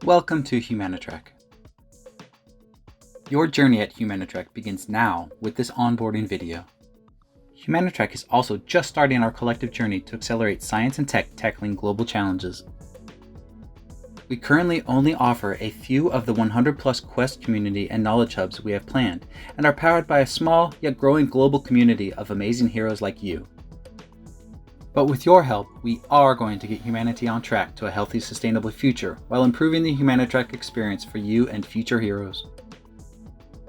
Welcome to Humanitrek. Your journey at Humanitrek begins now with this onboarding video. Humanitrek is also just starting our collective journey to accelerate science and tech tackling global challenges. We currently only offer a few of the 100+ Quest community and knowledge hubs we have planned, and are powered by a small yet growing global community of amazing heroes like you. But with your help, we are going to get humanity on track to a healthy, sustainable future while improving the Humanitrek experience for you and future heroes.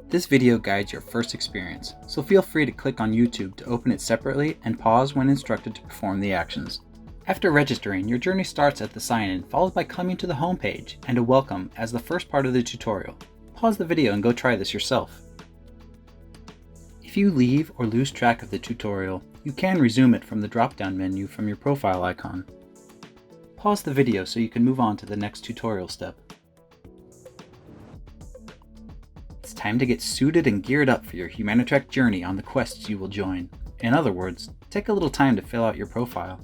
This video guides your first experience, so feel free to click on YouTube to open it separately and pause when instructed to perform the actions. After registering, your journey starts at the sign-in, followed by coming to the home page and a welcome as the first part of the tutorial. Pause the video and go try this yourself. If you leave or lose track of the tutorial, you can resume it from the drop-down menu from your profile icon. Pause the video so you can move on to the next tutorial step. It's time to get suited and geared up for your Humanitrek journey on the quests you will join. In other words, take a little time to fill out your profile.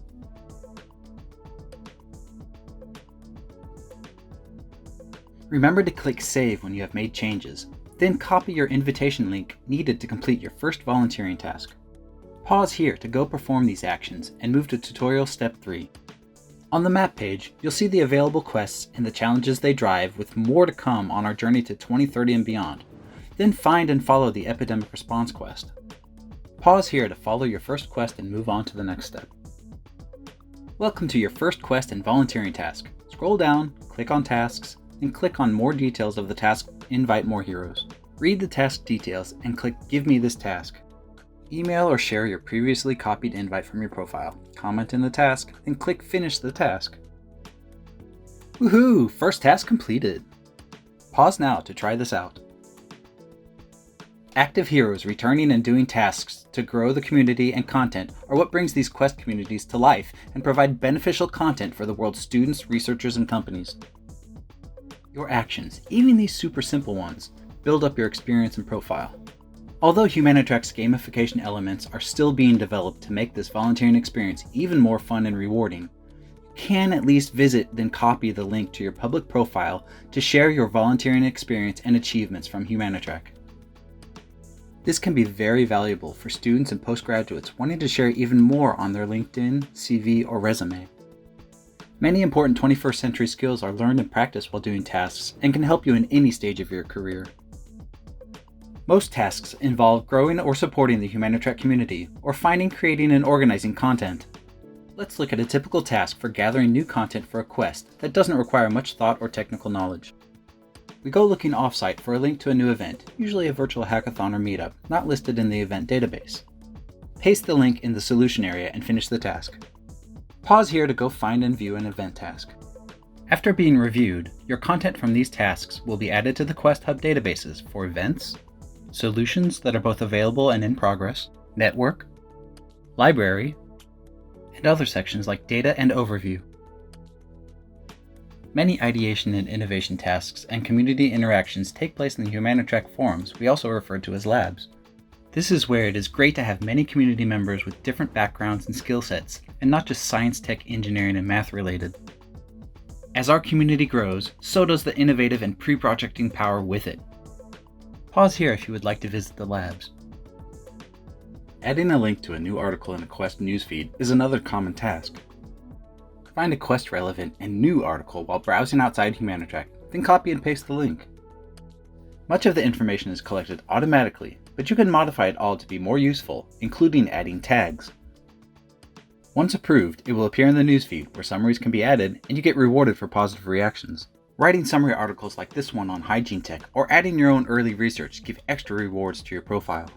Remember to click Save when you have made changes, then copy your invitation link needed to complete your first volunteering task. Pause here to go perform these actions and move to tutorial step 3. On the map page, you'll see the available quests and the challenges they drive, with more to come on our journey to 2030 and beyond. Then find and follow the epidemic response quest. Pause here to follow your first quest and move on to the next step. Welcome to your first quest and volunteering task. Scroll down, click on tasks, and click on more details of the task, invite more heroes. Read the task details and click Give me this task. Email or share your previously copied invite from your profile. Comment in the task, then click Finish the task. Woohoo! First task completed. Pause now to try this out. Active heroes returning and doing tasks to grow the community and content are what brings these quest communities to life and provide beneficial content for the world's students, researchers, and companies. Your actions, even these super simple ones, build up your experience and profile. Although Humanitrek's gamification elements are still being developed to make this volunteering experience even more fun and rewarding, you can at least visit then copy the link to your public profile to share your volunteering experience and achievements from Humanitrek. This can be very valuable for students and postgraduates wanting to share even more on their LinkedIn, CV, or resume. Many important 21st century skills are learned and practiced while doing tasks and can help you in any stage of your career. Most tasks involve growing or supporting the Humanitrek community, or finding, creating, and organizing content. Let's look at a typical task for gathering new content for a quest that doesn't require much thought or technical knowledge. We go looking offsite for a link to a new event, usually a virtual hackathon or meetup, not listed in the event database. Paste the link in the solution area and finish the task. Pause here to go find and view an event task. After being reviewed, your content from these tasks will be added to the Quest Hub databases for events, solutions that are both available and in progress, network, library, and other sections like data and overview. Many ideation and innovation tasks and community interactions take place in the Humanitrek forums, we also refer to as labs. This is where it is great to have many community members with different backgrounds and skill sets, and not just science, tech, engineering, and math related. As our community grows, so does the innovative and pre-projecting power with it. Pause here if you would like to visit the labs. Adding a link to a new article in a Quest newsfeed is another common task. Find a Quest relevant and new article while browsing outside Humanitrek, then copy and paste the link. Much of the information is collected automatically, but you can modify it all to be more useful, including adding tags. Once approved, it will appear in the newsfeed where summaries can be added and you get rewarded for positive reactions. Writing summary articles like this one on hygiene tech or adding your own early research give extra rewards to your profile.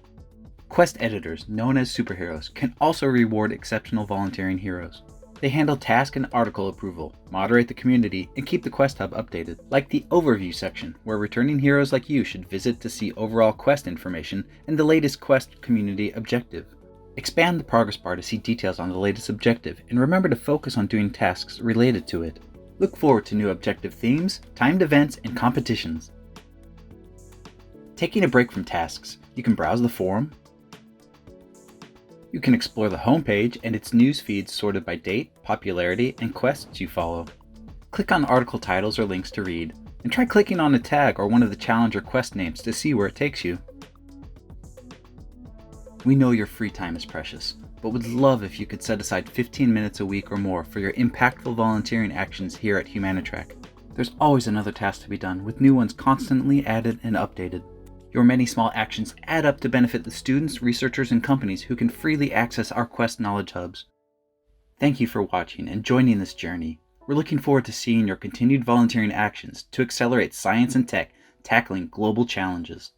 Quest editors, known as superheroes, can also reward exceptional volunteering heroes. They handle task and article approval, moderate the community, and keep the Quest Hub updated, like the Overview section, where returning heroes like you should visit to see overall quest information and the latest Quest community objective. Expand the progress bar to see details on the latest objective, and remember to focus on doing tasks related to it. Look forward to new objective themes, timed events, and competitions. Taking a break from tasks, you can browse the forum. You can explore the homepage and its news feeds sorted by date, popularity, and quests you follow. Click on article titles or links to read, And try clicking on a tag or one of the challenge or quest names to see where it takes you. We know your free time is precious, but would love if you could set aside 15 minutes a week or more for your impactful volunteering actions here at Humanitrack. There's always another task to be done, with new ones constantly added and updated. Your many small actions add up to benefit the students, researchers, and companies who can freely access our Quest Knowledge Hubs. Thank you for watching and joining this journey. We're looking forward to seeing your continued volunteering actions to accelerate science and tech tackling global challenges.